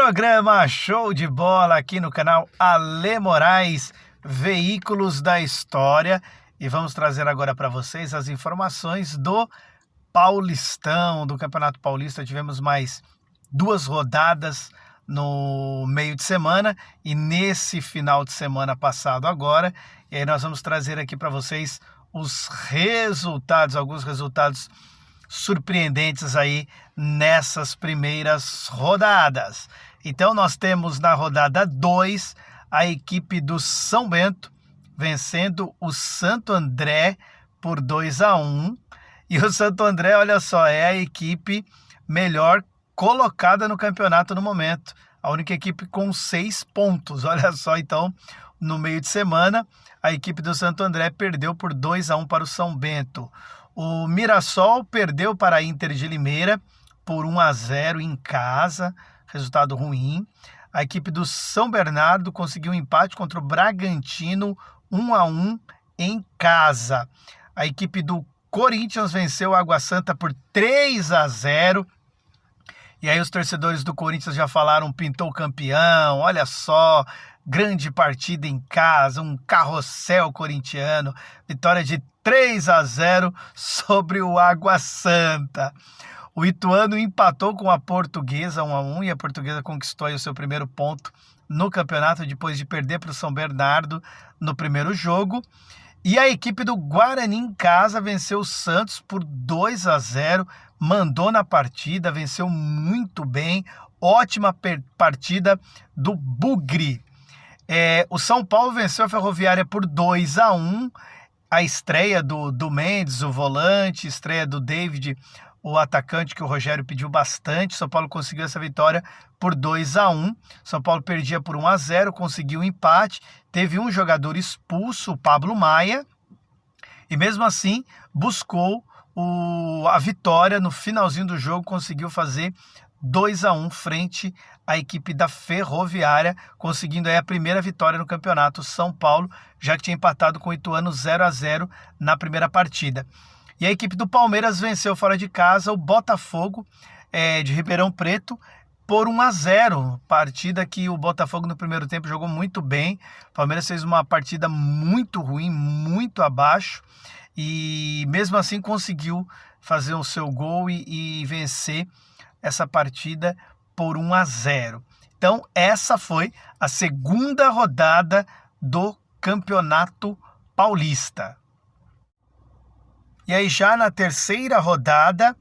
Programa Show de Bola aqui no canal Ale Moraes, Veículos da História. E vamos trazer agora para vocês as informações do Paulistão, do Campeonato Paulista. Tivemos mais 2 rodadas no meio de semana e nesse final de semana passado agora. E aí nós vamos trazer aqui para vocês os resultados, alguns resultados surpreendentes aí nessas primeiras rodadas. Então nós temos na rodada 2 a equipe do São Bento vencendo o Santo André por 2-1. E o Santo André, olha só, é a equipe melhor colocada no campeonato no momento. A única equipe com 6 pontos. Olha só, então, no meio de semana, a equipe do Santo André perdeu por 2-1 para o São Bento. O Mirassol perdeu para a Inter de Limeira por 1-0 em casa, resultado ruim. A equipe do São Bernardo conseguiu um empate contra o Bragantino 1-1 em casa. A equipe do Corinthians venceu o Água Santa por 3-0. E aí os torcedores do Corinthians já falaram, pintou campeão, olha só, grande partida em casa, um carrossel corintiano, vitória de 3-0 sobre o Água Santa. O Ituano empatou com a Portuguesa 1-1 e a Portuguesa conquistou aí o seu primeiro ponto no campeonato depois de perder para o São Bernardo no primeiro jogo. E a equipe do Guarani em casa venceu o Santos por 2-0, mandou na partida, venceu muito bem, ótima partida do Bugre. O São Paulo venceu a Ferroviária por 2-1, a estreia do Mendes, o volante, estreia do David, o atacante que o Rogério pediu bastante. São Paulo conseguiu essa vitória por 2-1. São Paulo perdia por 1-0, conseguiu um empate. Teve um jogador expulso, o Pablo Maia, e mesmo assim buscou a vitória no finalzinho do jogo, conseguiu fazer 2-1 frente à equipe da Ferroviária, conseguindo aí a primeira vitória no campeonato. São Paulo, já que tinha empatado com o Ituano 0-0 na primeira partida. E a equipe do Palmeiras venceu fora de casa o Botafogo de Ribeirão Preto por 1-0, partida que o Botafogo no primeiro tempo jogou muito bem. O Palmeiras fez uma partida muito ruim, muito abaixo, e mesmo assim conseguiu fazer o seu gol e vencer essa partida por 1-0. Então essa foi a segunda rodada do Campeonato Paulista. E aí já na terceira rodada,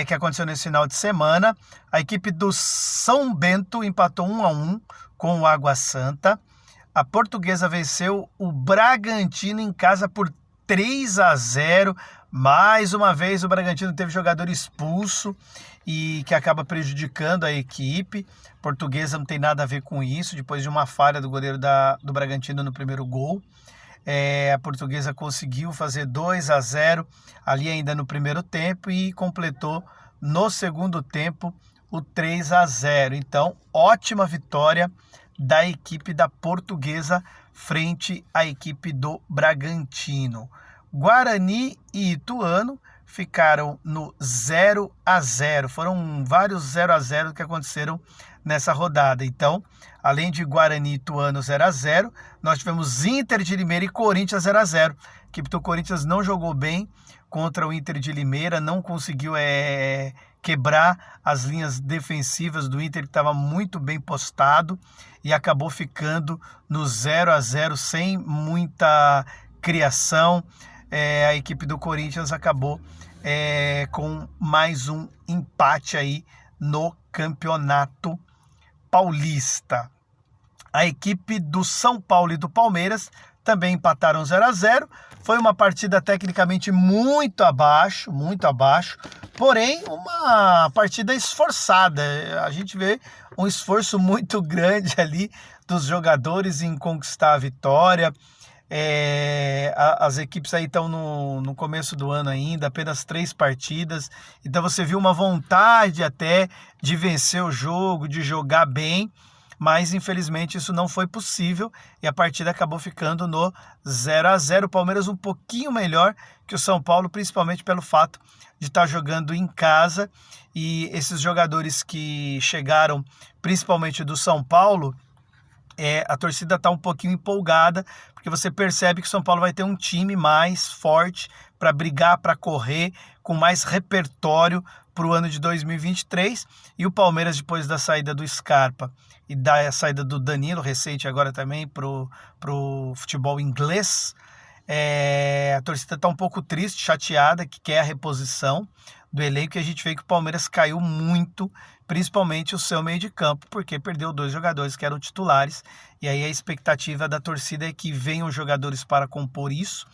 que aconteceu nesse final de semana, a equipe do São Bento empatou 1-1 com o Água Santa. A Portuguesa venceu o Bragantino em casa por 3-0. Mais uma vez o Bragantino teve jogador expulso e que acaba prejudicando a equipe. A Portuguesa não tem nada a ver com isso, depois de uma falha do goleiro do Bragantino no primeiro gol. A Portuguesa conseguiu fazer 2-0 ali ainda no primeiro tempo e completou no segundo tempo o 3-0. Então, ótima vitória da equipe da Portuguesa frente à equipe do Bragantino. Guarani e Ituano ficaram no 0-0. Foram vários 0-0 que aconteceram nessa rodada. Então, além de Guarani e Ituano 0-0, nós tivemos Inter de Limeira e Corinthians 0-0. A equipe do Corinthians não jogou bem contra o Inter de Limeira, não conseguiu quebrar as linhas defensivas do Inter, que estava muito bem postado, e acabou ficando no 0-0 sem muita criação. A equipe do Corinthians acabou com mais um empate aí no Campeonato Paulista. A equipe do São Paulo e do Palmeiras também empataram 0-0. Foi uma partida tecnicamente muito abaixo, porém uma partida esforçada. A gente vê um esforço muito grande ali dos jogadores em conquistar a vitória. As equipes aí estão no começo do ano ainda, apenas 3 partidas, então você viu uma vontade até de vencer o jogo, de jogar bem, mas infelizmente isso não foi possível e a partida acabou ficando no 0-0. O Palmeiras um pouquinho melhor que o São Paulo, principalmente pelo fato de estar jogando em casa, e esses jogadores que chegaram principalmente do São Paulo, a torcida está um pouquinho empolgada, porque você percebe que o São Paulo vai ter um time mais forte para brigar, para correr, com mais repertório para o ano de 2023. E o Palmeiras, depois da saída do Scarpa e da saída do Danilo, recente agora também para o futebol inglês, a torcida está um pouco triste, chateada, que quer a reposição do elenco, e a gente vê que o Palmeiras caiu muito, principalmente o seu meio de campo, porque perdeu 2 jogadores que eram titulares, e aí a expectativa da torcida é que venham jogadores para compor isso,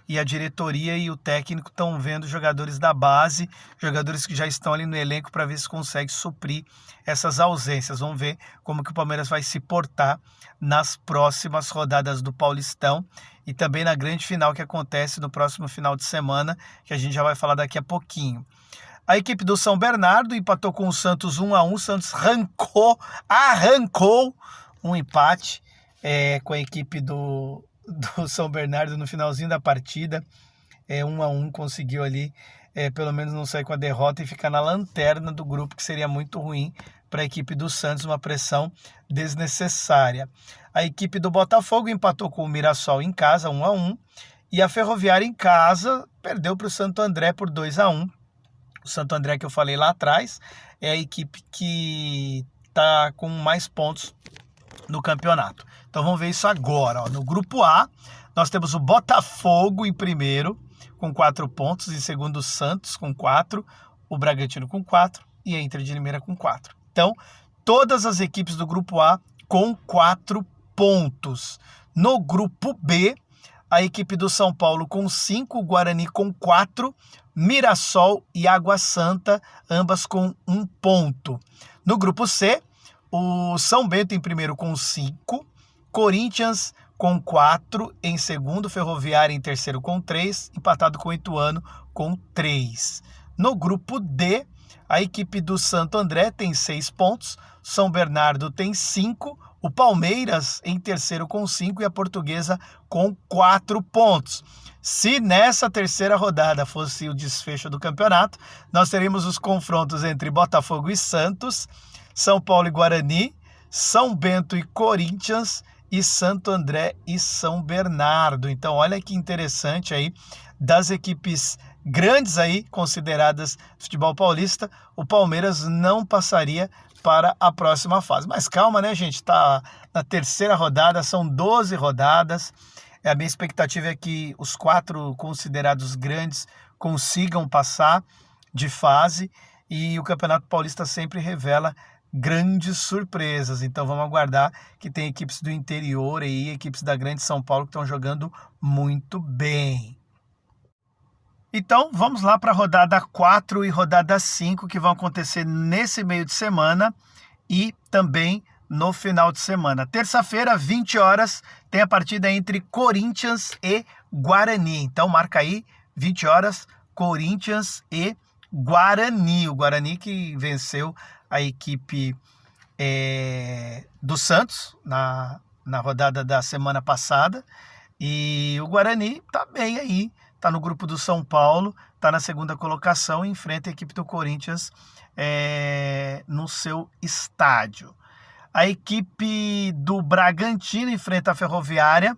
e a diretoria e o técnico estão vendo jogadores da base, jogadores que já estão ali no elenco, para ver se consegue suprir essas ausências. Vamos ver como que o Palmeiras vai se portar nas próximas rodadas do Paulistão, e também na grande final que acontece no próximo final de semana, que a gente já vai falar daqui a pouquinho. A equipe do São Bernardo empatou com o Santos 1-1. O Santos arrancou um empate com a equipe do São Bernardo no finalzinho da partida. 1-1, conseguiu ali, pelo menos não sair com a derrota e ficar na lanterna do grupo, que seria muito ruim para a equipe do Santos, uma pressão desnecessária. A equipe do Botafogo empatou com o Mirassol em casa, 1-1. E a Ferroviária em casa perdeu para o Santo André por 2-1. O Santo André, que eu falei lá atrás, é a equipe que está com mais pontos no campeonato. Então vamos ver isso agora. No grupo A, nós temos o Botafogo em primeiro, com 4 pontos. Em segundo, o Santos com 4. O Bragantino com 4. E a Inter de Limeira com 4. Então, todas as equipes do grupo A com 4 pontos. No grupo B, a equipe do São Paulo com 5, o Guarani com 4, Mirassol e Água Santa, ambas com 1 ponto. No grupo C, o São Bento em primeiro com 5, Corinthians com 4, em segundo, Ferroviária em terceiro com 3, empatado com o Ituano com 3. No grupo D, a equipe do Santo André tem 6 pontos, São Bernardo tem 5, o Palmeiras em terceiro com 5 e a Portuguesa com 4 pontos. Se nessa terceira rodada fosse o desfecho do campeonato, nós teríamos os confrontos entre Botafogo e Santos, São Paulo e Guarani, São Bento e Corinthians e Santo André e São Bernardo. Então olha que interessante aí, das equipes grandes aí consideradas futebol paulista, o Palmeiras não passaria para a próxima fase. Mas calma, né, gente? Está na terceira rodada, são 12 rodadas. A minha expectativa é que os 4 considerados grandes consigam passar de fase, e o Campeonato Paulista sempre revela grandes surpresas. Então vamos aguardar, que tem equipes do interior e equipes da Grande São Paulo que estão jogando muito bem. Então, vamos lá para a rodada 4 e rodada 5, que vão acontecer nesse meio de semana e também no final de semana. Terça-feira, 20 horas, tem a partida entre Corinthians e Guarani. Então, marca aí, 20 horas, Corinthians e Guarani. O Guarani que venceu a equipe do Santos na rodada da semana passada. E o Guarani tá bem aí. Está no grupo do São Paulo, está na segunda colocação e enfrenta a equipe do Corinthians no seu estádio. A equipe do Bragantino enfrenta a Ferroviária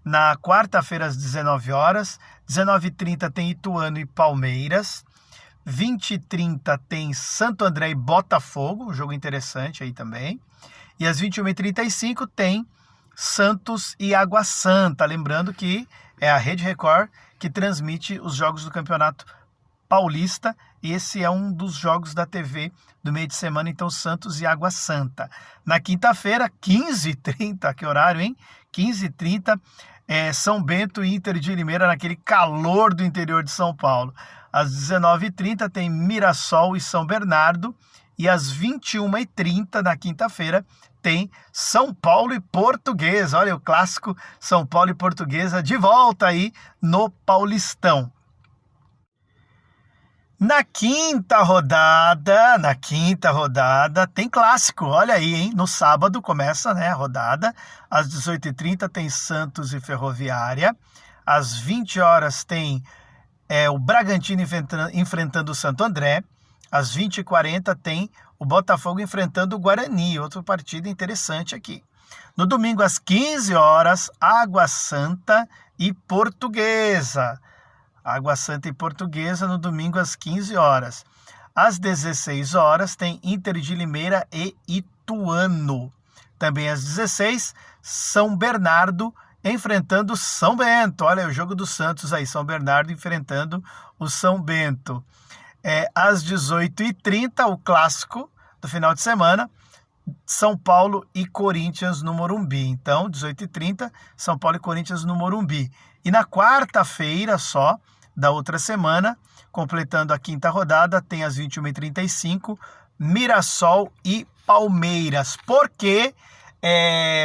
na quarta-feira às 19 horas. 19h30 tem Ituano e Palmeiras. 20h30 tem Santo André e Botafogo, um jogo interessante aí também. E às 21h35 tem Santos e Água Santa. Lembrando que é a Rede Record que transmite os jogos do Campeonato Paulista, e esse é um dos jogos da TV do meio de semana, então Santos e Água Santa. Na quinta-feira, 15h30, que horário, hein? 15h30, São Bento e Inter de Limeira, naquele calor do interior de São Paulo. Às 19h30 tem Mirassol e São Bernardo, e às 21h30, na quinta-feira, tem São Paulo e Portuguesa. Olha o clássico São Paulo e Portuguesa de volta aí no Paulistão. Na quinta rodada tem clássico, olha aí, hein? No sábado começa, né, a rodada. Às 18h30 tem Santos e Ferroviária. Às 20 horas tem o Bragantino enfrentando o Santo André. às 20h40 tem o Botafogo enfrentando o Guarani, outra partida interessante aqui. No domingo, às 15 horas, Água Santa e Portuguesa. Água Santa e Portuguesa no domingo às 15 horas. Às 16 horas tem Inter de Limeira e Ituano. Também às 16, São Bernardo enfrentando São Bento. Olha o jogo do Santos aí, São Bernardo enfrentando o São Bento. Às 18h30, o clássico do final de semana, São Paulo e Corinthians no Morumbi. Então, 18h30, São Paulo e Corinthians no Morumbi. E na quarta-feira só, da outra semana, completando a quinta rodada, tem às 21h35, Mirassol e Palmeiras. Porque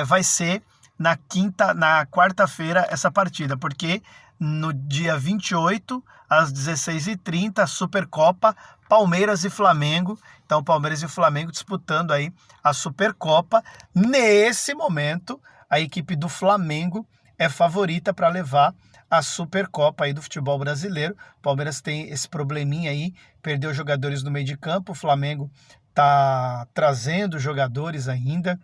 vai ser na quarta-feira essa partida, porque no dia 28, às 16h30, a Supercopa, Palmeiras e Flamengo. Então, Palmeiras e Flamengo disputando aí a Supercopa. Nesse momento, a equipe do Flamengo é favorita para levar a Supercopa aí do futebol brasileiro. O Palmeiras tem esse probleminha aí, perdeu jogadores no meio de campo. O Flamengo está trazendo jogadores ainda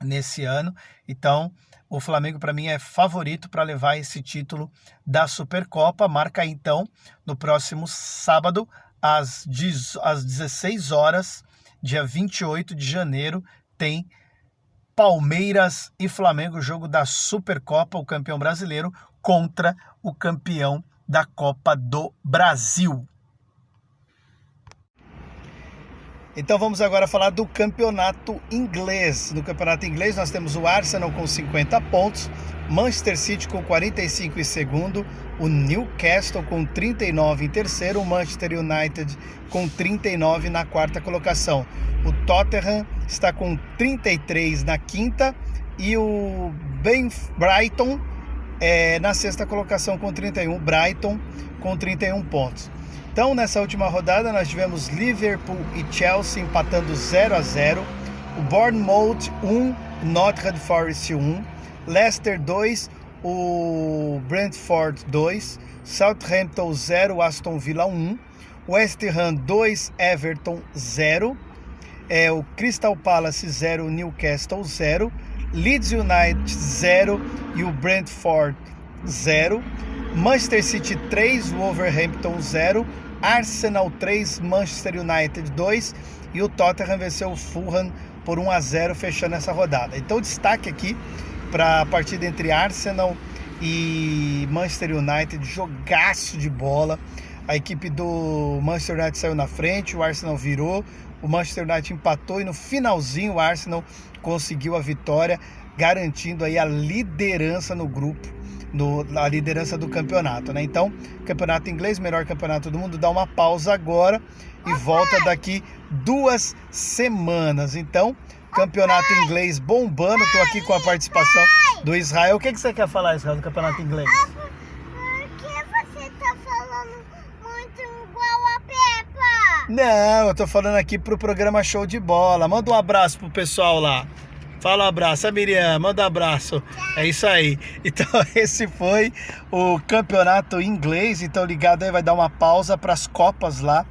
nesse ano. Então, o Flamengo, para mim, é favorito para levar esse título da Supercopa. Marca, então, no próximo sábado, às 16 horas, dia 28 de janeiro, tem Palmeiras e Flamengo, jogo da Supercopa, o campeão brasileiro, contra o campeão da Copa do Brasil. Então vamos agora falar do campeonato inglês. No campeonato inglês nós temos o Arsenal com 50 pontos, Manchester City com 45 em segundo, o Newcastle com 39 em terceiro, o Manchester United com 39 na quarta colocação. O Tottenham está com 33 na quinta e o Brighton na sexta colocação com 31, Brighton com 31 pontos. Então, nessa última rodada, nós tivemos Liverpool e Chelsea empatando 0-0, o Bournemouth 1, Nottingham Forest 1, Leicester 2, o Brentford 2, Southampton 0, Aston Villa 1, West Ham 2, Everton 0, o Crystal Palace 0, Newcastle 0, Leeds United 0 e o Brentford 0, Manchester City 3, Wolverhampton 0, Arsenal 3, Manchester United 2 e o Tottenham venceu o Fulham por 1-0, fechando essa rodada. Então destaque aqui para a partida entre Arsenal e Manchester United, jogaço de bola. A equipe do Manchester United saiu na frente, o Arsenal virou, o Manchester United empatou e no finalzinho o Arsenal conseguiu a vitória, garantindo aí a liderança no grupo, a liderança do campeonato, né? Então, campeonato inglês, melhor campeonato do mundo, dá uma pausa agora e volta daqui 2 semanas. Então, campeonato inglês bombando. Estou aqui com a participação do Israel. O que você quer falar, Israel, do campeonato inglês? Por que você tá falando muito igual a Peppa? Não, eu tô falando aqui pro programa Show de Bola. Manda um abraço pro pessoal lá. Fala um abraço, a Miriam, manda um abraço. É isso aí. Então esse foi o campeonato inglês. Então ligado aí, vai dar uma pausa para as Copas lá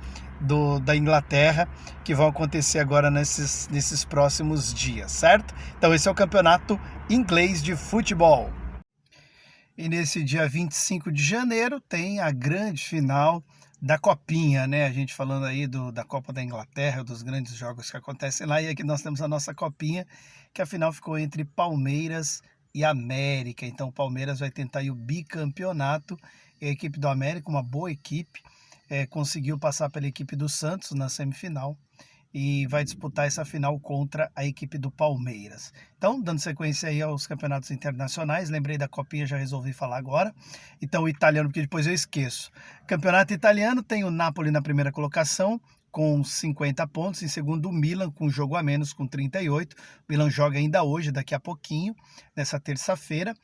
da Inglaterra, que vão acontecer agora nesses próximos dias, certo? Então esse é o campeonato inglês de futebol. E nesse dia 25 de janeiro tem a grande final da Copinha, né? A gente falando aí da Copa da Inglaterra, dos grandes jogos que acontecem lá. E aqui nós temos a nossa Copinha, que a final ficou entre Palmeiras e América. Então o Palmeiras vai tentar aí o bicampeonato. E a equipe do América, uma boa equipe, conseguiu passar pela equipe do Santos na semifinal e vai disputar essa final contra a equipe do Palmeiras. Então, dando sequência aí aos campeonatos internacionais, lembrei da Copinha, já resolvi falar agora. Então, o italiano, porque depois eu esqueço. Campeonato italiano tem o Napoli na primeira colocação, com 50 pontos. Em segundo, o Milan, com jogo a menos, com 38. O Milan joga ainda hoje, daqui a pouquinho, nessa terça-feira.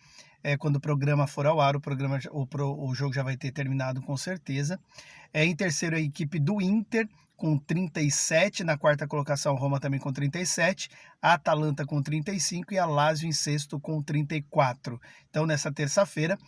Quando o programa for ao ar, o jogo já vai ter terminado com certeza. Em terceiro, a equipe do Inter, com 37, na quarta colocação Roma também com 37, a Atalanta com 35 e a Lazio em sexto com 34. Então nessa terça-feira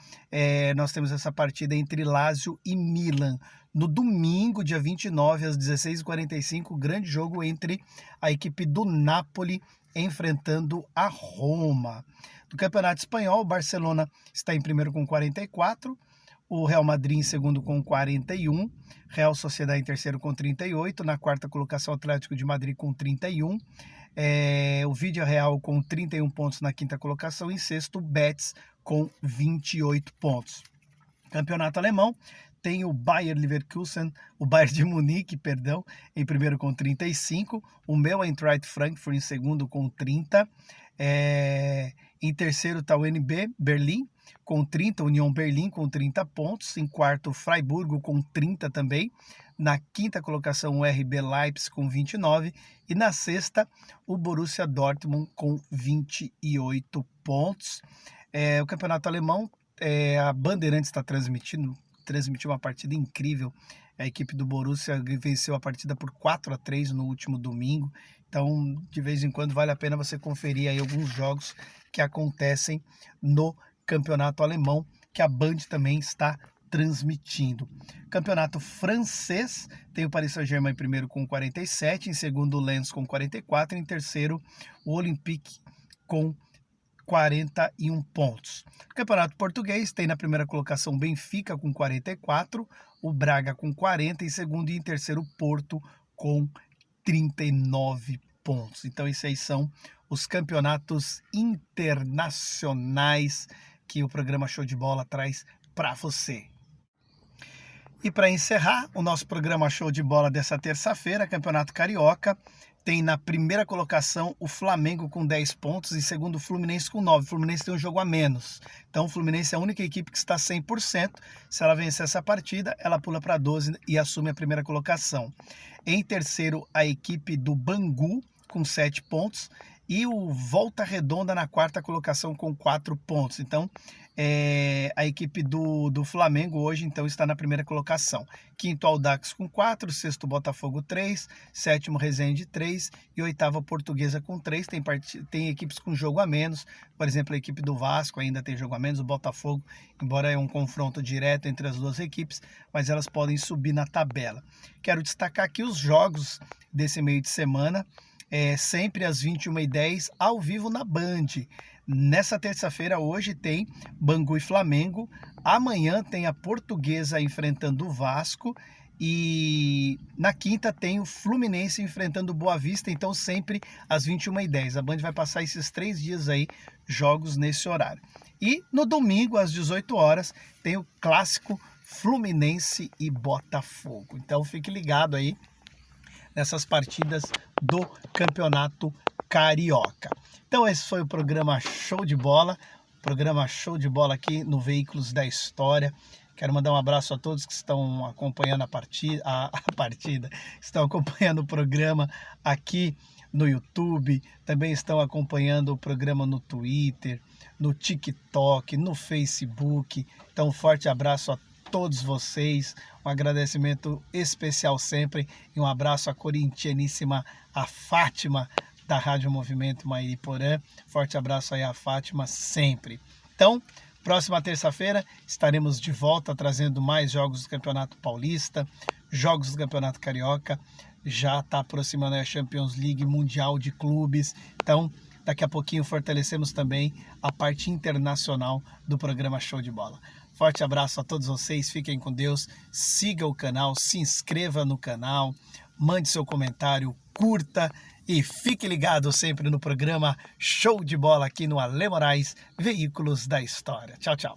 nós temos essa partida entre Lazio e Milan. No domingo, dia 29, às 16h45, grande jogo entre a equipe do Napoli enfrentando a Roma. Do Campeonato Espanhol, o Barcelona está em primeiro com 44, o Real Madrid em segundo com 41, Real Sociedad em terceiro com 38, na quarta colocação Atlético de Madrid com 31, o Villarreal com 31 pontos na quinta colocação, em sexto o Betis com 28 pontos. Campeonato Alemão tem o Bayern Leverkusen, o Bayern de Munique, perdão, em primeiro com 35, o Eintracht Frankfurt em segundo com 30, em terceiro está o NB Berlim com 30, União Berlim com 30 pontos, em quarto o Freiburgo com 30 também, na quinta colocação o RB Leipzig com 29 e na sexta o Borussia Dortmund com 28 pontos. O campeonato alemão, a Bandeirantes está transmitiu uma partida incrível. A equipe do Borussia venceu a partida por 4-3 no último domingo. Então, de vez em quando, vale a pena você conferir aí alguns jogos que acontecem no campeonato alemão, que a Band também está transmitindo. Campeonato francês, tem o Paris Saint-Germain em primeiro com 47, em segundo o Lens com 44, em terceiro o Olympique com 41 pontos. Campeonato português tem na primeira colocação Benfica com 44, o Braga com 40, em segundo e em terceiro o Porto com 39 pontos. Então esses aí são os campeonatos internacionais que o programa Show de Bola traz para você. E para encerrar o nosso programa Show de Bola dessa terça-feira, Campeonato Carioca, tem na primeira colocação o Flamengo com 10 pontos, em segundo o Fluminense com 9. O Fluminense tem um jogo a menos. Então o Fluminense é a única equipe que está 100%. Se ela vencer essa partida, ela pula para 12 e assume a primeira colocação. Em terceiro, a equipe do Bangu com 7 pontos. E o Volta Redonda na quarta colocação com 4 pontos. Então, a equipe do Flamengo hoje então está na primeira colocação. Quinto, Audax com 4, sexto, Botafogo 3, sétimo, Resende 3 e oitava, Portuguesa com 3. Tem equipes com jogo a menos, por exemplo, a equipe do Vasco ainda tem jogo a menos, o Botafogo, embora é um confronto direto entre as duas equipes, mas elas podem subir na tabela. Quero destacar aqui os jogos desse meio de semana, sempre às 21h10, ao vivo na Band. Nessa terça-feira, hoje, tem Bangu e Flamengo. Amanhã tem a Portuguesa enfrentando o Vasco. E na quinta tem o Fluminense enfrentando o Boa Vista. Então, sempre às 21h10. A Band vai passar esses 3 dias aí, jogos nesse horário. E no domingo, às 18 horas, tem o clássico Fluminense e Botafogo. Então, fique ligado aí nessas partidas do Campeonato Carioca. Então esse foi o programa Show de Bola, aqui no Veículos da História. Quero mandar um abraço a todos que estão acompanhando a partida, estão acompanhando o programa aqui no YouTube, também estão acompanhando o programa no Twitter, no TikTok, no Facebook. Então um forte abraço a todos vocês, um agradecimento especial sempre e um abraço à corintianíssima, a Fátima, da Rádio Movimento Mairiporã. Forte abraço aí a Fátima sempre. Então, próxima terça-feira estaremos de volta trazendo mais jogos do Campeonato Paulista, jogos do Campeonato Carioca. Já está aproximando a Champions League Mundial de Clubes. Então, daqui a pouquinho fortalecemos também a parte internacional do programa Show de Bola. Forte abraço a todos vocês, fiquem com Deus, siga o canal, se inscreva no canal, mande seu comentário, curta e fique ligado sempre no programa Show de Bola aqui no Ale Moraes, Veículos da História. Tchau, tchau.